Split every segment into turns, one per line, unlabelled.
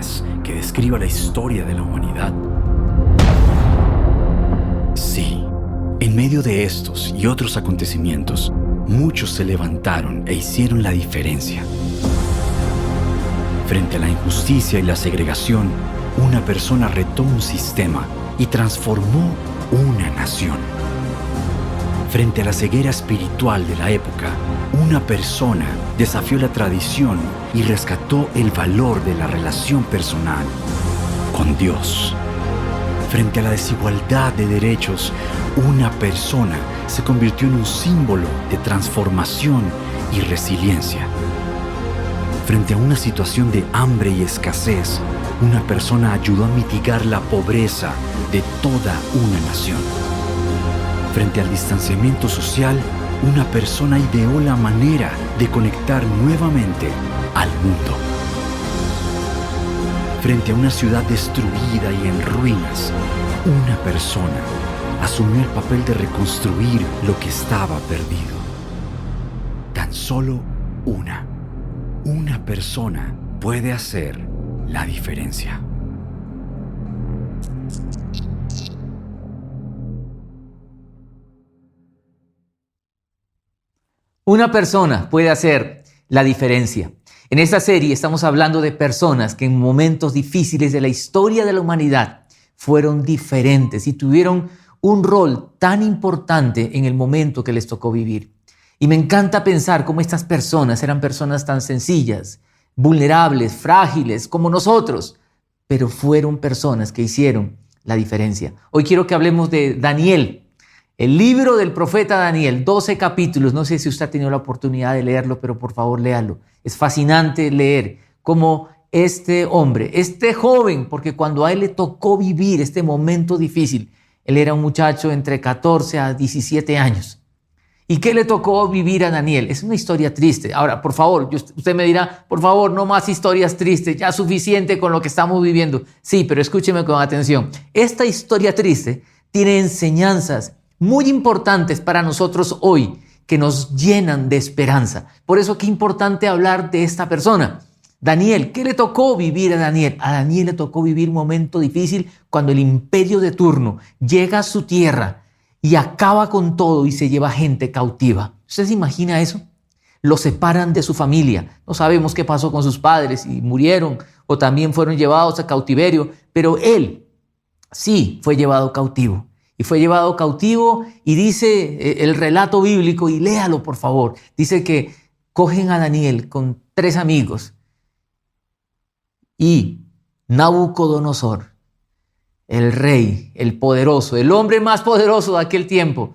más que describa la historia de la humanidad? Sí, en medio de estos y otros acontecimientos, muchos se levantaron e hicieron la diferencia. Frente a la injusticia y la segregación, una persona retó un sistema y transformó una nación. Frente a la ceguera espiritual de la época, una persona desafió la tradición y rescató el valor de la relación personal con Dios. Frente a la desigualdad de derechos, una persona se convirtió en un símbolo de transformación y resiliencia. Frente a una situación de hambre y escasez, una persona ayudó a mitigar la pobreza de toda una nación. Frente al distanciamiento social, una persona ideó la manera de conectar nuevamente al mundo. Frente a una ciudad destruida y en ruinas, una persona asumió el papel de reconstruir lo que estaba perdido. Tan solo una persona puede hacer la diferencia.
Una persona puede hacer la diferencia. En esta serie estamos hablando de personas que en momentos difíciles de la historia de la humanidad fueron diferentes y tuvieron un rol tan importante en el momento que les tocó vivir. Y me encanta pensar cómo estas personas eran personas tan sencillas, vulnerables, frágiles como nosotros, pero fueron personas que hicieron la diferencia. Hoy quiero que hablemos de Daniel. El libro del profeta Daniel, 12 capítulos. No sé si usted ha tenido la oportunidad de leerlo, pero por favor léalo. Es fascinante leer cómo este hombre, este joven, porque cuando a él le tocó vivir este momento difícil, él era un muchacho entre 14 a 17 años. ¿Y qué le tocó vivir a Daniel? Es una historia triste. Ahora, por favor, usted me dirá, por favor, no más historias tristes, ya suficiente con lo que estamos viviendo. Sí, pero escúcheme con atención. Esta historia triste tiene enseñanzas muy importantes para nosotros hoy, que nos llenan de esperanza. Por eso qué importante hablar de esta persona. Daniel, ¿qué le tocó vivir a Daniel? A Daniel le tocó vivir un momento difícil cuando el imperio de turno llega a su tierra y acaba con todo y se lleva gente cautiva. ¿Usted se imagina eso? Lo separan de su familia. No sabemos qué pasó con sus padres, si murieron o también fueron llevados a cautiverio, pero él sí fue llevado cautivo. Y fue llevado cautivo y dice el relato bíblico, y léalo por favor, dice que cogen a Daniel con 3 amigos y Nabucodonosor, el rey, el poderoso, el hombre más poderoso de aquel tiempo,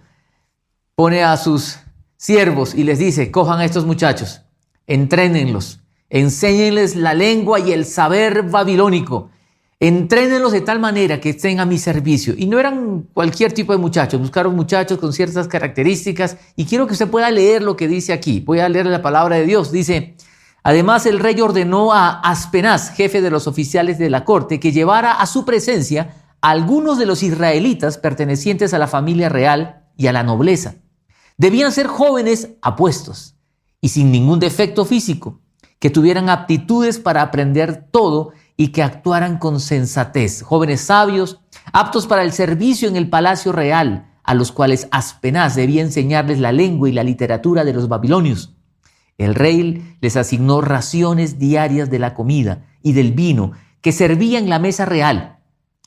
pone a sus siervos y les dice, cojan a estos muchachos, entrénenlos, enséñenles la lengua y el saber babilónico, entrénenlos de tal manera que estén a mi servicio. Y no eran cualquier tipo de muchachos, buscaron muchachos con ciertas características, y quiero que usted pueda leer lo que dice aquí. Voy a leer la palabra de Dios. Dice, además el rey ordenó a Aspenaz, jefe de los oficiales de la corte, que llevara a su presencia a algunos de los israelitas pertenecientes a la familia real y a la nobleza. Debían ser jóvenes apuestos y sin ningún defecto físico, que tuvieran aptitudes para aprender todo y que actuaran con sensatez, jóvenes sabios, aptos para el servicio en el palacio real, a los cuales Aspenaz debía enseñarles la lengua y la literatura de los babilonios. El rey les asignó raciones diarias de la comida y del vino que servía en la mesa real.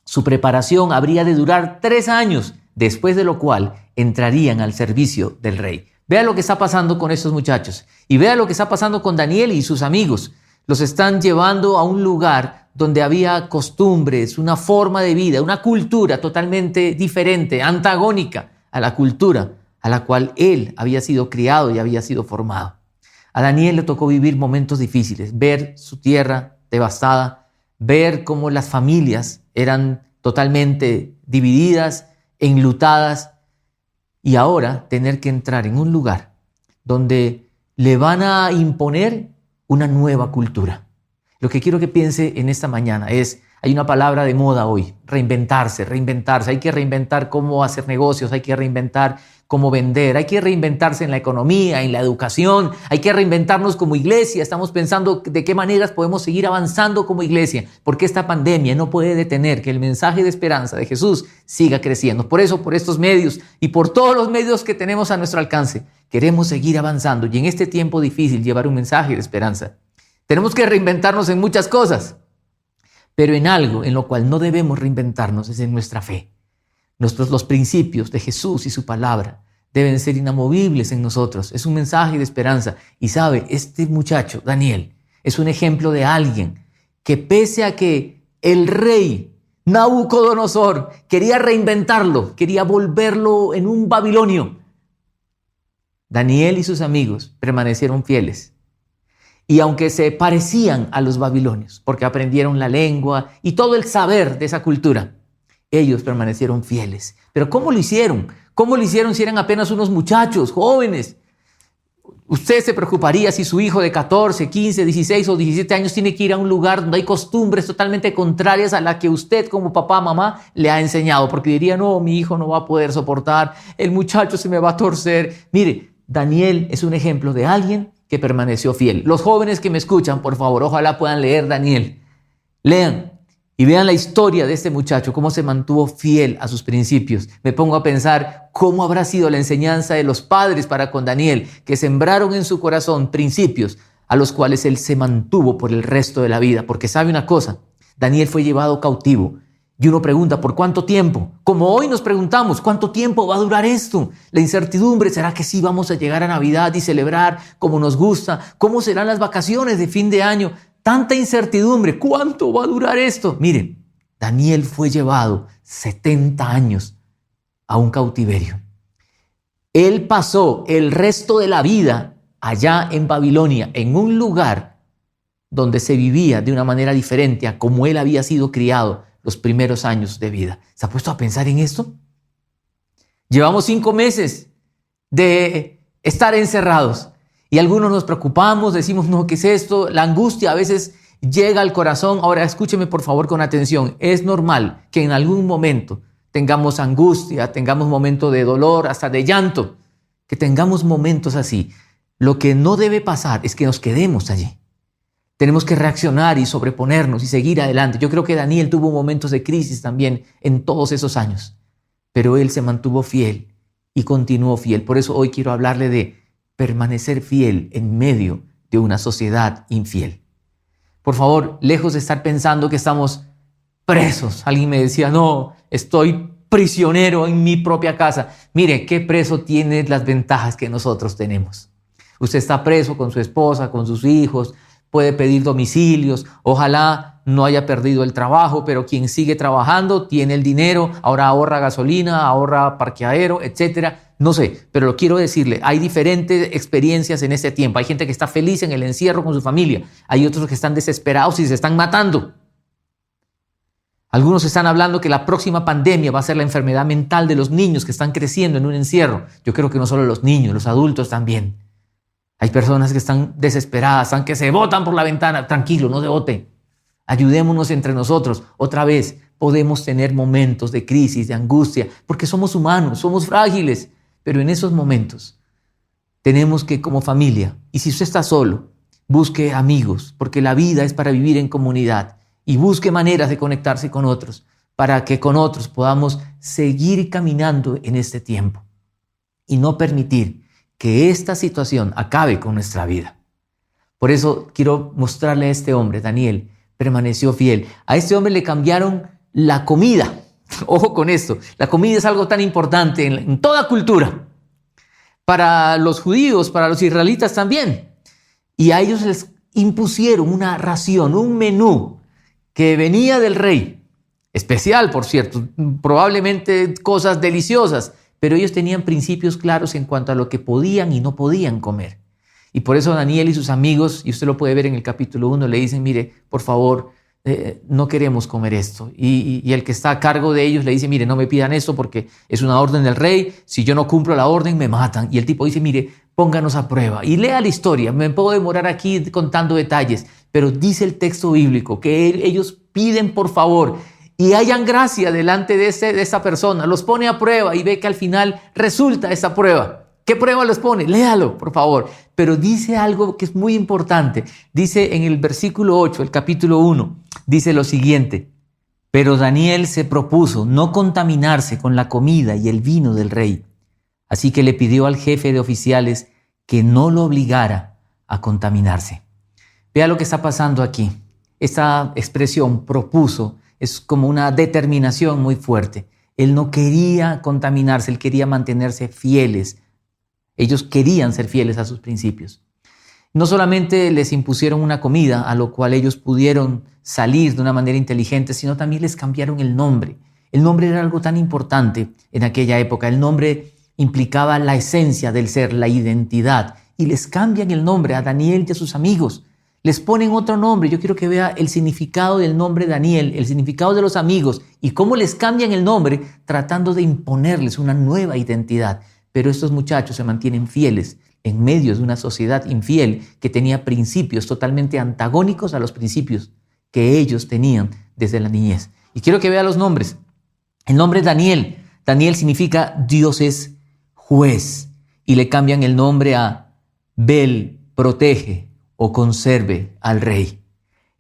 Su preparación habría de durar 3 años, después de lo cual entrarían al servicio del rey. Vea lo que está pasando con estos muchachos y vea lo que está pasando con Daniel y sus amigos. Los están llevando a un lugar donde había costumbres, una forma de vida, una cultura totalmente diferente, antagónica a la cultura a la cual él había sido criado y había sido formado. A Daniel le tocó vivir momentos difíciles, ver su tierra devastada, ver cómo las familias eran totalmente divididas, enlutadas, y ahora tener que entrar en un lugar donde le van a imponer una nueva cultura. Lo que quiero que piense en esta mañana es, Hay una palabra de moda hoy, reinventarse, reinventarse. Hay que reinventar cómo hacer negocios, hay que reinventar cómo vender, hay que reinventarse en la economía, en la educación, hay que reinventarnos como iglesia. Estamos pensando de qué maneras podemos seguir avanzando como iglesia, porque esta pandemia no puede detener que el mensaje de esperanza de Jesús siga creciendo. Por eso, por estos medios y por todos los medios que tenemos a nuestro alcance, queremos seguir avanzando y en este tiempo difícil llevar un mensaje de esperanza. Tenemos que reinventarnos en muchas cosas, pero en algo en lo cual no debemos reinventarnos es en nuestra fe. Los principios de Jesús y su palabra deben ser inamovibles en nosotros. Es un mensaje de esperanza. Y sabe, este muchacho, Daniel, es un ejemplo de alguien que pese a que el rey Nabucodonosor quería reinventarlo, quería volverlo en un babilonio, Daniel y sus amigos permanecieron fieles. Y aunque se parecían a los babilonios, porque aprendieron la lengua y todo el saber de esa cultura, ellos permanecieron fieles. Pero ¿cómo lo hicieron? ¿Cómo lo hicieron si eran apenas unos muchachos jóvenes? Usted se preocuparía si su hijo de 14, 15, 16 o 17 años tiene que ir a un lugar donde hay costumbres totalmente contrarias a la que usted como papá, mamá le ha enseñado, porque diría, no, mi hijo no va a poder soportar, el muchacho se me va a torcer. Mire, Daniel es un ejemplo de alguien que permaneció fiel. Los jóvenes que me escuchan, por favor, ojalá puedan leer Daniel. Lean y vean la historia de este muchacho, cómo se mantuvo fiel a sus principios. Me pongo a pensar cómo habrá sido la enseñanza de los padres para con Daniel, que sembraron en su corazón principios a los cuales él se mantuvo por el resto de la vida. Porque sabe una cosa, Daniel fue llevado cautivo. Y uno pregunta, ¿por cuánto tiempo? Como hoy nos preguntamos, ¿cuánto tiempo va a durar esto? La incertidumbre, ¿será que sí vamos a llegar a Navidad y celebrar como nos gusta? ¿Cómo serán las vacaciones de fin de año? Tanta incertidumbre, ¿cuánto va a durar esto? Miren, Daniel fue llevado 70 años a un cautiverio. Él pasó el resto de la vida allá en Babilonia, en un lugar donde se vivía de una manera diferente a como él había sido criado los primeros años de vida. ¿Se ha puesto a pensar en esto? Llevamos 5 meses de estar encerrados. Y algunos nos preocupamos, decimos, no, ¿qué es esto? La angustia a veces llega al corazón. Ahora, escúcheme por favor con atención. Es normal que en algún momento tengamos angustia, tengamos momentos de dolor, hasta de llanto, que tengamos momentos así. Lo que no debe pasar es que nos quedemos allí. Tenemos que reaccionar y sobreponernos y seguir adelante. Yo creo que Daniel tuvo momentos de crisis también en todos esos años, pero él se mantuvo fiel y continuó fiel. Por eso hoy quiero hablarle de permanecer fiel en medio de una sociedad infiel. Por favor, lejos de estar pensando que estamos presos. Alguien me decía, no, estoy prisionero en mi propia casa. Mire, ¿qué preso tiene las ventajas que nosotros tenemos? Usted está preso con su esposa, con sus hijos, puede pedir domicilios, ojalá no haya perdido el trabajo, pero quien sigue trabajando tiene el dinero, ahora ahorra gasolina, ahorra parqueadero, etcétera. No sé, pero lo quiero decirle, hay diferentes experiencias en este tiempo. Hay gente que está feliz en el encierro con su familia, hay otros que están desesperados y se están matando. Algunos están hablando que la próxima pandemia va a ser la enfermedad mental de los niños que están creciendo en un encierro. Yo creo que no solo los niños, los adultos también. Hay personas que están desesperadas, están que se botan por la ventana. Tranquilo, no se bote. Ayudémonos entre nosotros. Otra vez, podemos tener momentos de crisis, de angustia, porque somos humanos, somos frágiles. Pero en esos momentos tenemos que, como familia, y si usted está solo, busque amigos, porque la vida es para vivir en comunidad, y busque maneras de conectarse con otros, para que con otros podamos seguir caminando en este tiempo y no permitir que esta situación acabe con nuestra vida. Por eso quiero mostrarle a este hombre, Daniel, permaneció fiel. A este hombre le cambiaron la comida. Ojo con esto, la comida es algo tan importante en toda cultura. Para los judíos, para los israelitas también. Y a ellos les impusieron una ración, un menú que venía del rey. Especial, por cierto, probablemente cosas deliciosas. Pero ellos tenían principios claros en cuanto a lo que podían y no podían comer. Y por eso Daniel y sus amigos, y usted lo puede ver en el capítulo 1, le dicen, mire, por favor, no queremos comer esto. Y el que está a cargo de ellos le dice, mire, no me pidan esto porque es una orden del rey. Si yo no cumplo la orden, me matan. Y el tipo dice, mire, pónganos a prueba. Y lea la historia. Me puedo demorar aquí contando detalles, pero dice el texto bíblico que ellos piden por favor y hayan gracia delante de esa persona, los pone a prueba y ve que al final resulta esa prueba. ¿Qué prueba les pone? Léalo, por favor. Pero dice algo que es muy importante. Dice en el versículo 8, el capítulo 1, dice lo siguiente: pero Daniel se propuso no contaminarse con la comida y el vino del rey. Así que le pidió al jefe de oficiales que no lo obligara a contaminarse. Vea lo que está pasando aquí. Esta expresión propuso es como una determinación muy fuerte. Él no quería contaminarse, él quería mantenerse fieles. Ellos querían ser fieles a sus principios. No solamente les impusieron una comida a lo cual ellos pudieron salir de una manera inteligente, sino también les cambiaron el nombre. El nombre era algo tan importante en aquella época. El nombre implicaba la esencia del ser, la identidad. Y les cambian el nombre a Daniel y a sus amigos. Les ponen otro nombre. Yo quiero que vea el significado del nombre Daniel, el significado de los amigos y cómo les cambian el nombre tratando de imponerles una nueva identidad. Pero estos muchachos se mantienen fieles en medio de una sociedad infiel que tenía principios totalmente antagónicos a los principios que ellos tenían desde la niñez. Y quiero que vea los nombres. El nombre Daniel. Daniel significa Dios es juez. Y le cambian el nombre a Bel, protege o conserve al rey.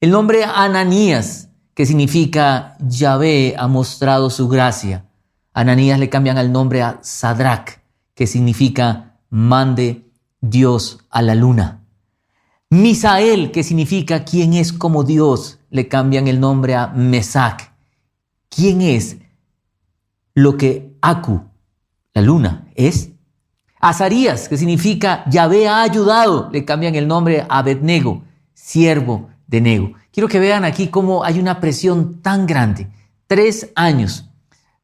El nombre Ananías, que significa Yahvé ha mostrado su gracia. Ananías le cambian el nombre a Sadrach, que significa mande Dios a la luna. Misael, que significa quién es como Dios, le cambian el nombre a Mesac. ¿Quién es lo que Aku, la luna, es? Azarías, que significa Yahvé ha ayudado, le cambian el nombre a Abednego, siervo de Nego. Quiero que vean aquí cómo hay una presión tan grande. 3 años,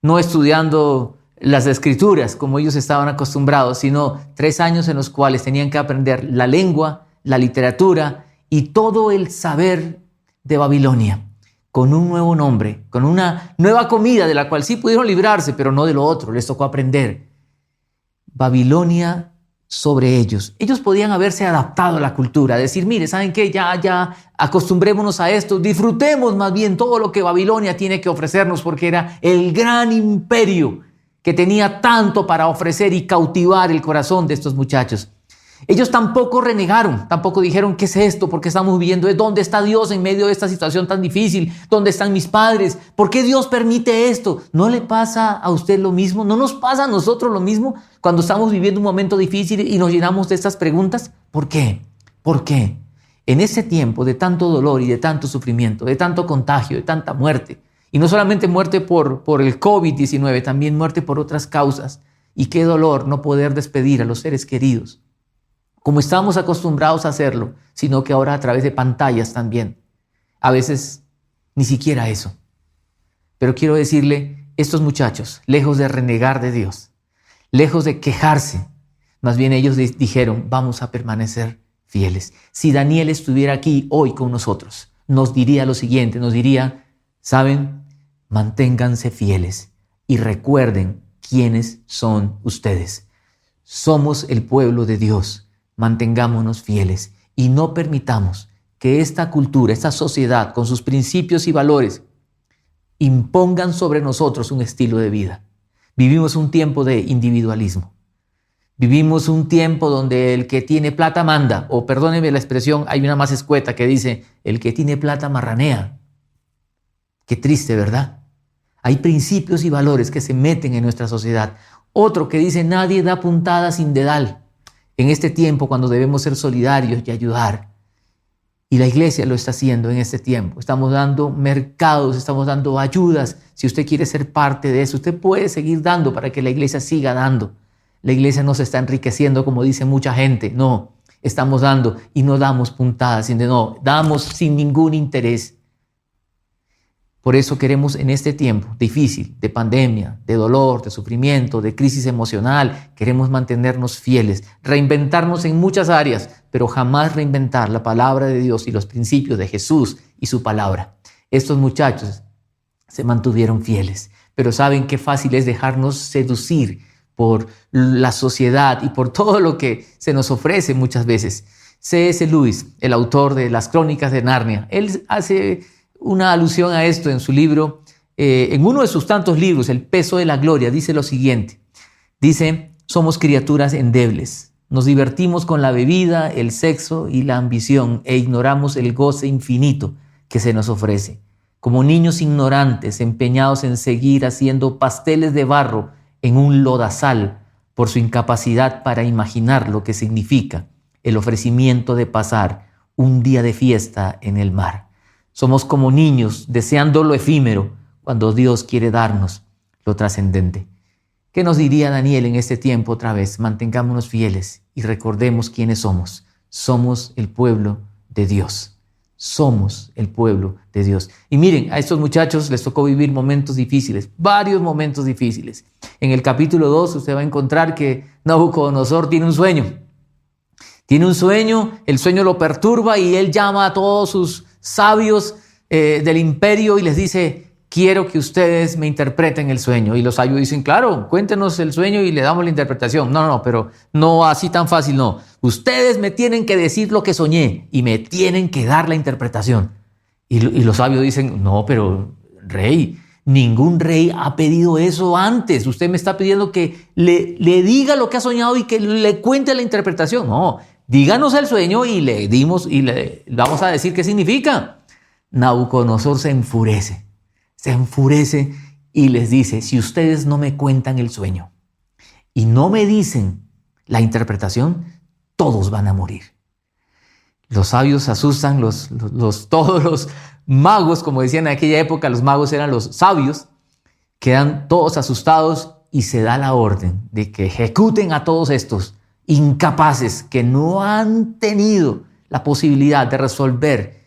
no estudiando las escrituras como ellos estaban acostumbrados, sino 3 años en los cuales tenían que aprender la lengua, la literatura y todo el saber de Babilonia, con un nuevo nombre, con una nueva comida de la cual sí pudieron librarse, pero no de lo otro, les tocó aprender. Babilonia sobre ellos. Ellos podían haberse adaptado a la cultura, decir, mire, ¿saben qué? Ya acostumbrémonos a esto, disfrutemos más bien todo lo que Babilonia tiene que ofrecernos, porque era el gran imperio que tenía tanto para ofrecer y cautivar el corazón de estos muchachos. Ellos tampoco renegaron, tampoco dijeron, ¿qué es esto? ¿Por qué estamos viviendo? ¿Dónde está Dios en medio de esta situación tan difícil? ¿Dónde están mis padres? ¿Por qué Dios permite esto? ¿No le pasa a usted lo mismo? ¿No nos pasa a nosotros lo mismo cuando estamos viviendo un momento difícil y nos llenamos de estas preguntas? ¿Por qué? ¿Por qué? En ese tiempo de tanto dolor y de tanto sufrimiento, de tanto contagio, de tanta muerte, y no solamente muerte por el COVID-19, también muerte por otras causas. Y qué dolor no poder despedir a los seres queridos, como estamos acostumbrados a hacerlo, sino que ahora a través de pantallas también. A veces ni siquiera eso. Pero quiero decirle, estos muchachos, lejos de renegar de Dios, lejos de quejarse, más bien ellos dijeron, vamos a permanecer fieles. Si Daniel estuviera aquí hoy con nosotros, nos diría lo siguiente, nos diría, ¿saben? Manténganse fieles y recuerden quiénes son ustedes. Somos el pueblo de Dios. Mantengámonos fieles y no permitamos que esta cultura, esta sociedad con sus principios y valores impongan sobre nosotros un estilo de vida. Vivimos un tiempo de individualismo. Vivimos un tiempo donde el que tiene plata manda, o perdónenme la expresión, hay una más escueta que dice, el que tiene plata marranea. Qué triste, ¿verdad? Hay principios y valores que se meten en nuestra sociedad. Otro que dice, nadie da puntada sin dedal. En este tiempo, cuando debemos ser solidarios y ayudar. Y la iglesia lo está haciendo en este tiempo. Estamos dando mercados, estamos dando ayudas. Si usted quiere ser parte de eso, usted puede seguir dando para que la iglesia siga dando. La iglesia no se está enriqueciendo como dice mucha gente. No, estamos dando y no damos puntadas. No, damos sin ningún interés. Por eso queremos en este tiempo difícil, de pandemia, de dolor, de sufrimiento, de crisis emocional, queremos mantenernos fieles, reinventarnos en muchas áreas, pero jamás reinventar la palabra de Dios y los principios de Jesús y su palabra. Estos muchachos se mantuvieron fieles, pero ¿saben qué fácil es dejarnos seducir por la sociedad y por todo lo que se nos ofrece muchas veces? C.S. Lewis, el autor de las Crónicas de Narnia, él hace una alusión a esto en su libro, en uno de sus tantos libros, El peso de la gloria, dice lo siguiente. Dice, somos criaturas endebles. Nos divertimos con la bebida, el sexo y la ambición e ignoramos el goce infinito que se nos ofrece. Como niños ignorantes empeñados en seguir haciendo pasteles de barro en un lodazal por su incapacidad para imaginar lo que significa el ofrecimiento de pasar un día de fiesta en el mar. Somos como niños deseando lo efímero cuando Dios quiere darnos lo trascendente. ¿Qué nos diría Daniel en este tiempo otra vez? Mantengámonos fieles y recordemos quiénes somos. Somos el pueblo de Dios. Somos el pueblo de Dios. Y miren, a estos muchachos les tocó vivir momentos difíciles, varios momentos difíciles. En el capítulo 2 usted va a encontrar que Nabucodonosor tiene un sueño. Tiene un sueño, el sueño lo perturba y él llama a todos sus sabios del imperio y les dice, quiero que ustedes me interpreten el sueño. Y los sabios dicen, claro, cuéntenos el sueño y le damos la interpretación. No, pero no así tan fácil, no. Ustedes me tienen que decir lo que soñé y me tienen que dar la interpretación. Y los sabios dicen, no, pero rey, ningún rey ha pedido eso antes. Usted me está pidiendo que le diga lo que ha soñado y que le cuente la interpretación. No, díganos el sueño y le vamos a decir qué significa. Nabucodonosor se enfurece y les dice, si ustedes no me cuentan el sueño y no me dicen la interpretación, todos van a morir. Los sabios se asustan, todos los magos, como decían en aquella época, los magos eran los sabios, quedan todos asustados y se da la orden de que ejecuten a todos estos incapaces que no han tenido la posibilidad de resolver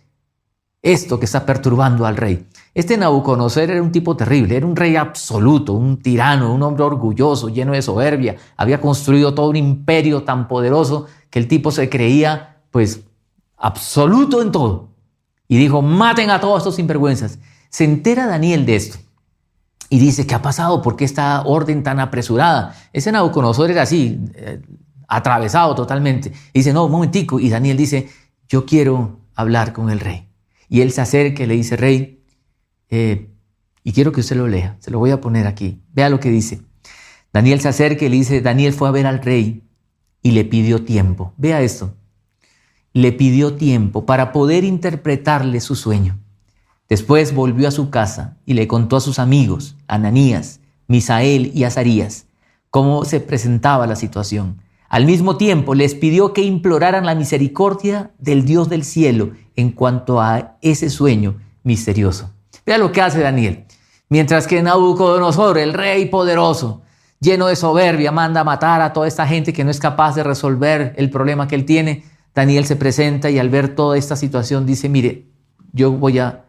esto que está perturbando al rey. Este Nabucodonosor era un tipo terrible, era un rey absoluto, un tirano, un hombre orgulloso, lleno de soberbia. Había construido todo un imperio tan poderoso que el tipo se creía, pues, absoluto en todo. Y dijo, maten a todos estos sinvergüenzas. Se entera Daniel de esto y dice, ¿qué ha pasado? ¿Por qué esta orden tan apresurada? Ese Nabucodonosor era así, atravesado totalmente. Y dice, no, un momentico. Y Daniel dice, yo quiero hablar con el rey. Y él se acerca y le dice, rey, y quiero que usted lo lea, se lo voy a poner aquí. Vea lo que dice. Daniel se acerca y le dice, Daniel fue a ver al rey y le pidió tiempo. Vea esto. Le pidió tiempo para poder interpretarle su sueño. Después volvió a su casa y le contó a sus amigos, Ananías, Misael y Azarías, cómo se presentaba la situación. Al mismo tiempo les pidió que imploraran la misericordia del Dios del cielo en cuanto a ese sueño misterioso. Vea lo que hace Daniel. Mientras que Nabucodonosor, el rey poderoso, lleno de soberbia, manda a matar a toda esta gente que no es capaz de resolver el problema que él tiene, Daniel se presenta y al ver toda esta situación dice, mire, yo voy a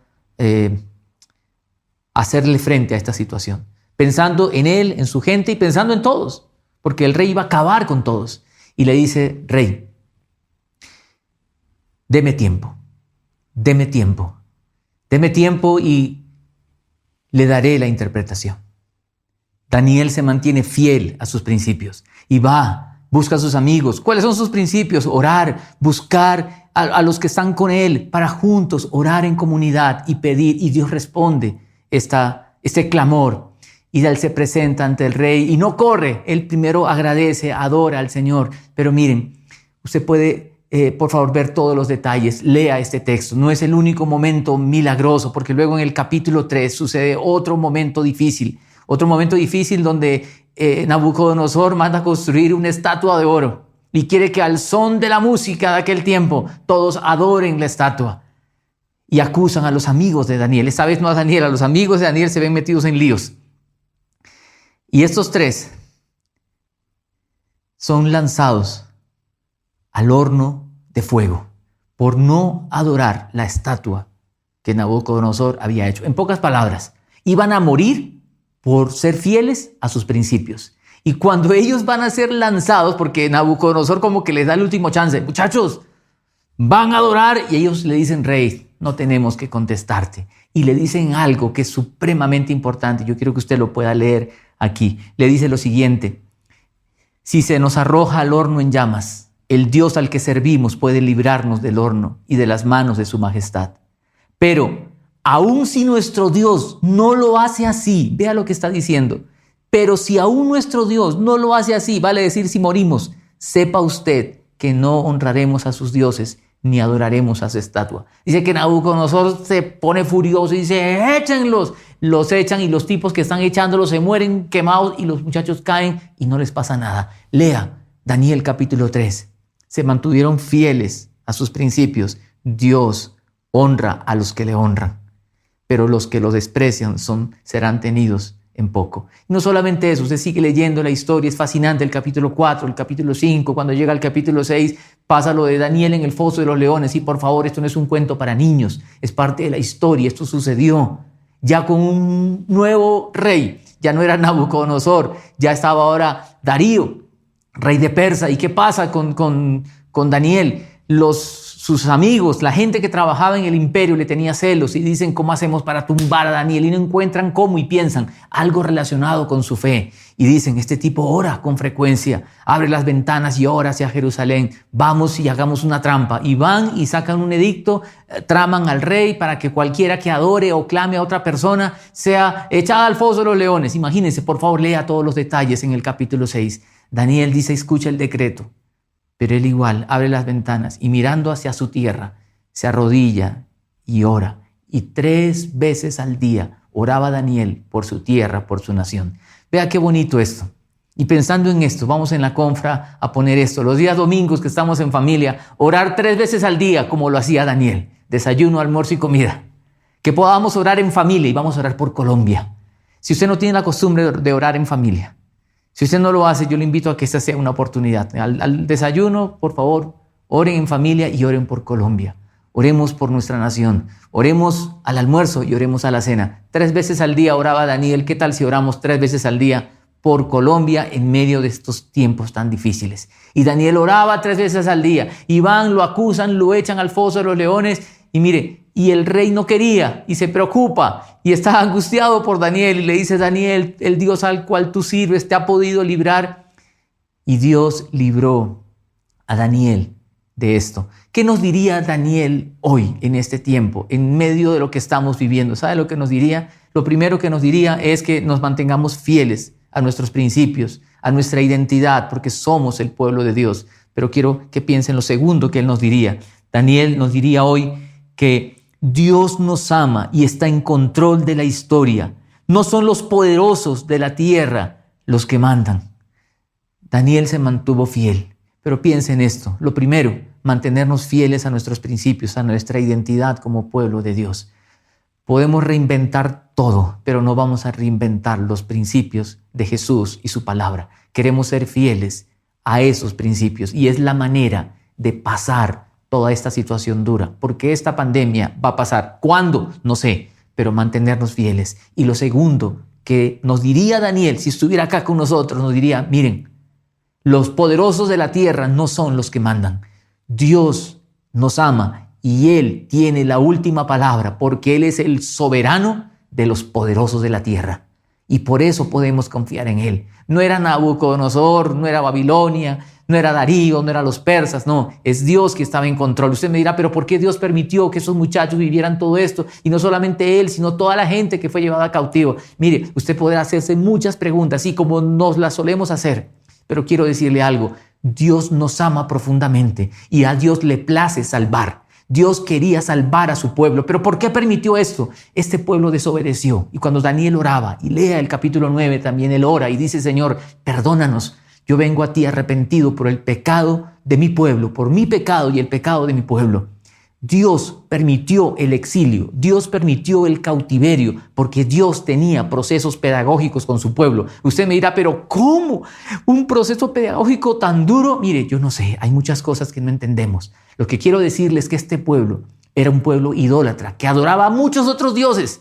hacerle frente a esta situación. Pensando en él, en su gente y pensando en todos, porque el rey iba a acabar con todos. Y le dice, rey, deme tiempo y le daré la interpretación. Daniel se mantiene fiel a sus principios y busca a sus amigos. ¿Cuáles son sus principios? Orar, buscar a los que están con él para juntos orar en comunidad y pedir. Y Dios responde este clamor. Y él se presenta ante el rey y no corre. Él primero agradece, adora al Señor. Pero miren, usted puede por favor ver todos los detalles, lea este texto. No es el único momento milagroso, porque luego en el capítulo 3 sucede otro momento difícil donde Nabucodonosor manda a construir una estatua de oro y quiere que al son de la música de aquel tiempo todos adoren la estatua y acusan a los amigos de Daniel. Esta vez no a Daniel, a los amigos de Daniel se ven metidos en líos. Y estos tres son lanzados al horno de fuego por no adorar la estatua que Nabucodonosor había hecho. En pocas palabras, iban a morir por ser fieles a sus principios. Y cuando ellos van a ser lanzados, porque Nabucodonosor como que les da el último chance, muchachos, van a adorar, y ellos le dicen, rey, no tenemos que contestarte. Y le dicen algo que es supremamente importante. Yo quiero que usted lo pueda leer aquí. Le dice lo siguiente: si se nos arroja al horno en llamas, el Dios al que servimos puede librarnos del horno y de las manos de su majestad. Pero aun si nuestro Dios no lo hace así, vea lo que está diciendo, pero si aún nuestro Dios no lo hace así, vale decir si morimos, sepa usted que no honraremos a sus dioses ni adoraremos a su estatua. Dice que Nabucodonosor se pone furioso y dice, échenlos. Los echan y los tipos que están echándolos se mueren quemados y los muchachos caen y no les pasa nada. Lea Daniel capítulo 3. Se mantuvieron fieles a sus principios. Dios honra a los que le honran, pero los que lo desprecian serán tenidos en poco. Y no solamente eso, usted sigue leyendo la historia, es fascinante el capítulo 4, el capítulo 5, cuando llega al capítulo 6, pasa lo de Daniel en el foso de los leones. Y por favor, esto no es un cuento para niños, es parte de la historia, esto sucedió ya con un nuevo rey, ya no era Nabucodonosor, ya estaba ahora Darío, rey de Persia. ¿Y qué pasa con Daniel? Sus amigos, la gente que trabajaba en el imperio le tenía celos y dicen, ¿cómo hacemos para tumbar a Daniel? Y no encuentran cómo y piensan algo relacionado con su fe. Y dicen, este tipo ora con frecuencia, abre las ventanas y ora hacia Jerusalén. Vamos y hagamos una trampa. Y van y sacan un edicto, traman al rey para que cualquiera que adore o clame a otra persona sea echada al foso de los leones. Imagínense, por favor, lea todos los detalles en el capítulo 6. Daniel dice, escucha el decreto. Pero él igual abre las ventanas y mirando hacia su tierra, se arrodilla y ora. Y 3 veces al día oraba Daniel por su tierra, por su nación. Vea qué bonito esto. Y pensando en esto, vamos en la confra a poner esto. Los días domingos que estamos en familia, orar 3 veces al día como lo hacía Daniel. Desayuno, almuerzo y comida. Que podamos orar en familia y vamos a orar por Colombia. Si usted no tiene la costumbre de orar en familia, si usted no lo hace, yo le invito a que esta sea una oportunidad. Al desayuno, por favor, oren en familia y oren por Colombia. Oremos por nuestra nación. Oremos al almuerzo y oremos a la cena. 3 veces al día oraba Daniel. ¿Qué tal si oramos 3 veces al día por Colombia en medio de estos tiempos tan difíciles? Y Daniel oraba 3 veces al día. Y van, lo acusan, lo echan al foso de los leones. Y mire, y el rey no quería y se preocupa y está angustiado por Daniel y le dice, Daniel, el Dios al cual tú sirves te ha podido librar. Y Dios libró a Daniel de esto. ¿Qué nos diría Daniel hoy en este tiempo, en medio de lo que estamos viviendo? ¿Sabe lo que nos diría? Lo primero que nos diría es que nos mantengamos fieles a nuestros principios, a nuestra identidad, porque somos el pueblo de Dios. Pero quiero que piensen lo segundo que él nos diría. Daniel nos diría hoy que Dios nos ama y está en control de la historia. No son los poderosos de la tierra los que mandan. Daniel se mantuvo fiel. Pero piensen esto. Lo primero, mantenernos fieles a nuestros principios, a nuestra identidad como pueblo de Dios. Podemos reinventar todo, pero no vamos a reinventar los principios de Jesús y su palabra. Queremos ser fieles a esos principios y es la manera de pasar toda esta situación dura, porque esta pandemia va a pasar. ¿Cuándo? No sé, pero mantenernos fieles. Y lo segundo que nos diría Daniel, si estuviera acá con nosotros, nos diría, miren, los poderosos de la tierra no son los que mandan. Dios nos ama y Él tiene la última palabra, porque Él es el soberano de los poderosos de la tierra. Y por eso podemos confiar en Él. No era Nabucodonosor, no era Babilonia, no era Darío, no eran los persas, no, es Dios que estaba en control. Usted me dirá, pero ¿por qué Dios permitió que esos muchachos vivieran todo esto? Y no solamente él, sino toda la gente que fue llevada cautivo. Mire, usted podrá hacerse muchas preguntas, así como nos las solemos hacer, pero quiero decirle algo, Dios nos ama profundamente y a Dios le place salvar. Dios quería salvar a su pueblo, pero ¿por qué permitió esto? Este pueblo desobedeció. Y cuando Daniel oraba, y lea el capítulo 9, también él ora y dice, Señor, perdónanos. Yo vengo a ti arrepentido por el pecado de mi pueblo, por mi pecado y el pecado de mi pueblo. Dios permitió el exilio, Dios permitió el cautiverio, porque Dios tenía procesos pedagógicos con su pueblo. Usted me dirá, pero ¿cómo? ¿Un proceso pedagógico tan duro? Mire, yo no sé, hay muchas cosas que no entendemos. Lo que quiero decirles es que este pueblo era un pueblo idólatra, que adoraba a muchos otros dioses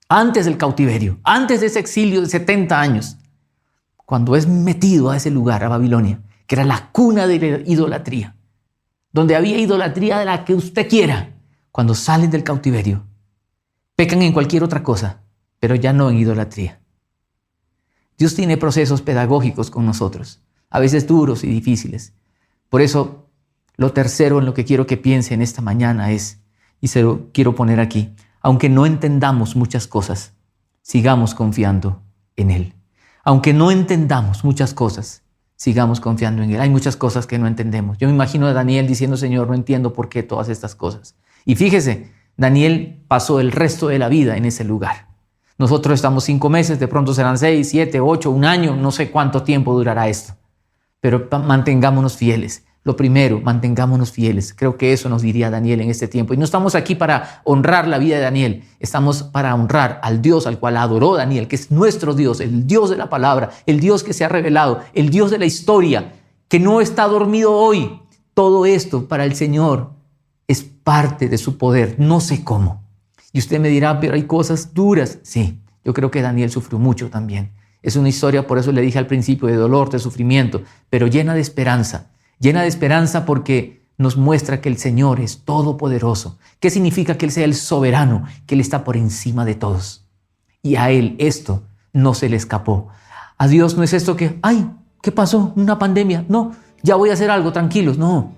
antes del cautiverio, antes de ese exilio de 70 años. Cuando es metido a ese lugar, a Babilonia, que era la cuna de la idolatría, donde había idolatría de la que usted quiera, cuando salen del cautiverio, pecan en cualquier otra cosa, pero ya no en idolatría. Dios tiene procesos pedagógicos con nosotros, a veces duros y difíciles. Por eso, lo tercero en lo que quiero que piense en esta mañana es, y se lo quiero poner aquí, Aunque no entendamos muchas cosas, sigamos confiando en Él. Aunque no entendamos muchas cosas, sigamos confiando en Él. Hay muchas cosas que no entendemos. Yo me imagino a Daniel diciendo, Señor, no entiendo por qué todas estas cosas. Y fíjese, Daniel pasó el resto de la vida en ese lugar. Nosotros estamos 5 meses, de pronto serán 6, 7, 8, 1 año, no sé cuánto tiempo durará esto. Pero mantengámonos fieles. Lo primero, mantengámonos fieles. Creo que eso nos diría Daniel en este tiempo. Y no estamos aquí para honrar la vida de Daniel. Estamos para honrar al Dios al cual adoró Daniel, que es nuestro Dios, el Dios de la palabra, el Dios que se ha revelado, el Dios de la historia, que no está dormido hoy. Todo esto para el Señor es parte de su poder. No sé cómo. Y usted me dirá, pero hay cosas duras. Sí, yo creo que Daniel sufrió mucho también. Es una historia, por eso le dije al principio, de dolor, de sufrimiento, pero llena de esperanza. Llena de esperanza porque nos muestra que el Señor es todopoderoso. ¿Qué significa que Él sea el soberano? Que Él está por encima de todos. Y a Él esto no se le escapó. A Dios no es esto que, ay, ¿qué pasó? Una pandemia. No, ya voy a hacer algo, tranquilos. No,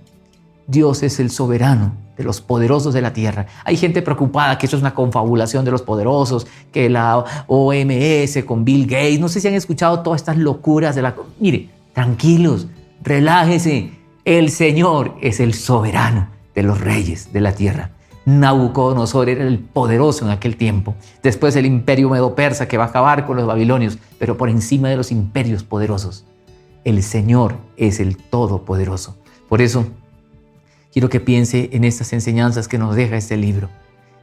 Dios es el soberano de los poderosos de la tierra. Hay gente preocupada que eso es una confabulación de los poderosos, que la OMS con Bill Gates, no sé si han escuchado todas estas locuras de la... Mire, tranquilos, relájese. El Señor es el soberano de los reyes de la tierra. Nabucodonosor era el poderoso en aquel tiempo. Después el imperio medo-persa que va a acabar con los babilonios, pero por encima de los imperios poderosos, el Señor es el todopoderoso. Por eso, quiero que piense en estas enseñanzas que nos deja este libro.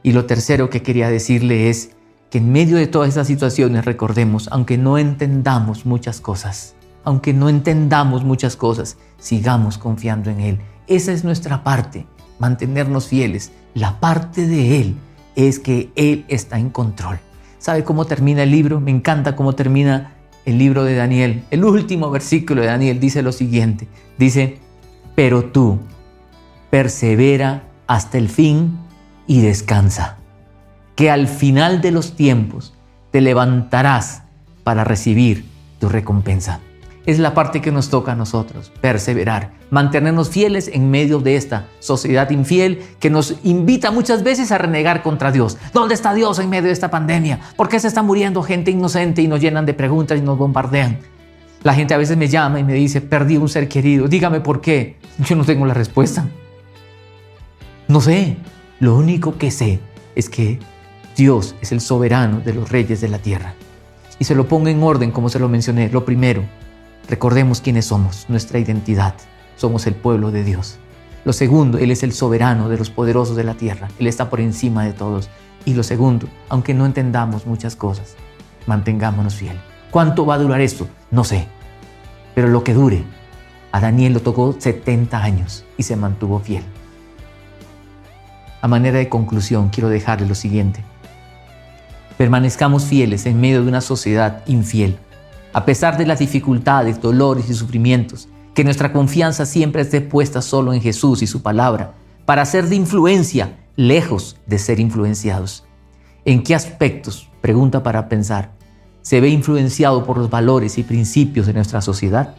Y lo tercero que quería decirle es que en medio de todas estas situaciones recordemos, aunque no entendamos muchas cosas, sigamos confiando en Él. Esa es nuestra parte, mantenernos fieles. La parte de Él es que Él está en control. ¿Sabe cómo termina el libro? Me encanta cómo termina el libro de Daniel. El último versículo de Daniel dice lo siguiente. Dice, pero tú persevera hasta el fin y descansa, que al final de los tiempos te levantarás para recibir tu recompensa. Es la parte que nos toca a nosotros, perseverar, mantenernos fieles en medio de esta sociedad infiel que nos invita muchas veces a renegar contra Dios. ¿Dónde está Dios en medio de esta pandemia? ¿Por qué se está muriendo gente inocente y nos llenan de preguntas y nos bombardean? La gente a veces me llama y me dice, perdí un ser querido, dígame por qué. Yo no tengo la respuesta. No sé, lo único que sé es que Dios es el soberano de los reyes de la tierra. Y se lo pongo en orden como se lo mencioné. Lo primero, recordemos quiénes somos, nuestra identidad. Somos el pueblo de Dios. Lo segundo, Él es el soberano de los poderosos de la tierra. Él está por encima de todos. Y lo segundo, aunque no entendamos muchas cosas, mantengámonos fieles. ¿Cuánto va a durar esto? No sé. Pero lo que dure, a Daniel lo tocó 70 años y se mantuvo fiel. A manera de conclusión, quiero dejarle lo siguiente. Permanezcamos fieles en medio de una sociedad infiel. A pesar de las dificultades, dolores y sufrimientos, que nuestra confianza siempre esté puesta solo en Jesús y su palabra, para ser de influencia, lejos de ser influenciados. ¿En qué aspectos, pregunta para pensar, se ve influenciado por los valores y principios de nuestra sociedad?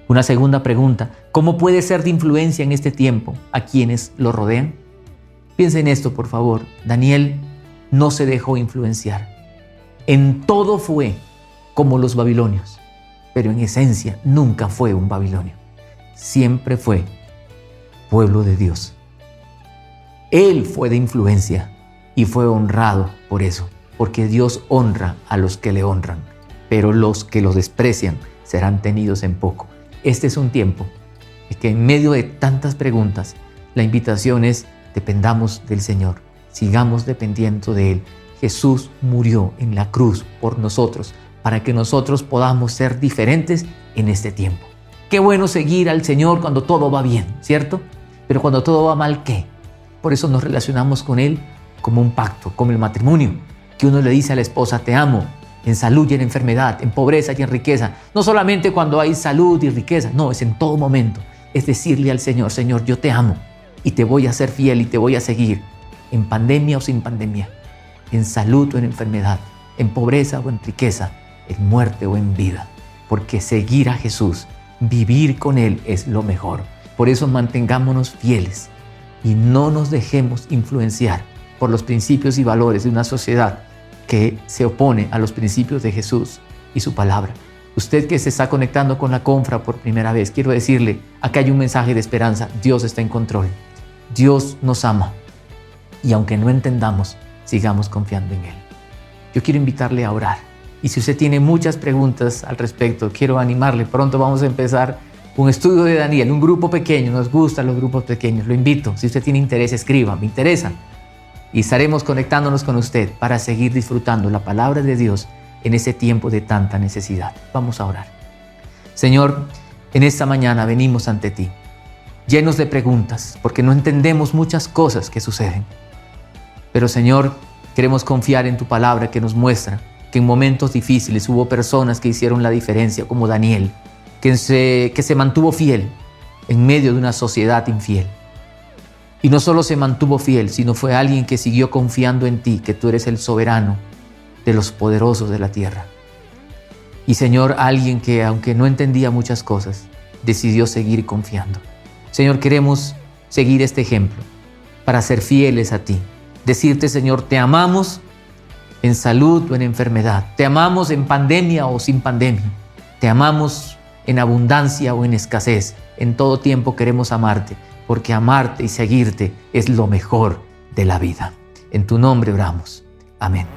Una segunda pregunta, ¿cómo puede ser de influencia en este tiempo a quienes lo rodean? Piensa en esto, por favor. Daniel no se dejó influenciar. En todo fue como los babilonios, pero en esencia nunca fue un babilonio. Siempre fue pueblo de Dios. Él fue de influencia y fue honrado por eso, porque Dios honra a los que le honran, pero los que los desprecian serán tenidos en poco. Este es un tiempo en que en medio de tantas preguntas, la invitación es dependamos del Señor, sigamos dependiendo de Él. Jesús murió en la cruz por nosotros, para que nosotros podamos ser diferentes en este tiempo. Qué bueno seguir al Señor cuando todo va bien, ¿cierto? Pero cuando todo va mal, ¿qué? Por eso nos relacionamos con Él como un pacto, como el matrimonio, que uno le dice a la esposa, te amo, en salud y en enfermedad, en pobreza y en riqueza. No solamente cuando hay salud y riqueza, no, es en todo momento. Es decirle al Señor, Señor, yo te amo y te voy a ser fiel y te voy a seguir, en pandemia o sin pandemia, en salud o en enfermedad, en pobreza o en riqueza, en muerte o en vida, porque seguir a Jesús, vivir con Él es lo mejor. Por eso mantengámonos fieles y no nos dejemos influenciar por los principios y valores de una sociedad que se opone a los principios de Jesús y su palabra. Usted que se está conectando con la Confra por primera vez, quiero decirle, acá hay un mensaje de esperanza. Dios está en control. Dios nos ama. Y aunque no entendamos, sigamos confiando en Él. Yo quiero invitarle a orar. Y si usted tiene muchas preguntas al respecto, quiero animarle. Pronto vamos a empezar un estudio de Daniel, un grupo pequeño. Nos gustan los grupos pequeños. Lo invito. Si usted tiene interés, escriba. Me interesa. Y estaremos conectándonos con usted para seguir disfrutando la palabra de Dios en ese tiempo de tanta necesidad. Vamos a orar. Señor, en esta mañana venimos ante ti, llenos de preguntas, porque no entendemos muchas cosas que suceden. Pero Señor, queremos confiar en tu palabra que nos muestra que en momentos difíciles hubo personas que hicieron la diferencia, como Daniel, que se mantuvo fiel en medio de una sociedad infiel. Y no solo se mantuvo fiel, sino fue alguien que siguió confiando en ti, que tú eres el soberano de los poderosos de la tierra. Y Señor, alguien que, aunque no entendía muchas cosas, decidió seguir confiando. Señor, queremos seguir este ejemplo para ser fieles a ti. Decirte, Señor, te amamos en salud o en enfermedad. Te amamos en pandemia o sin pandemia. Te amamos en abundancia o en escasez. En todo tiempo queremos amarte, porque amarte y seguirte es lo mejor de la vida. En tu nombre oramos. Amén.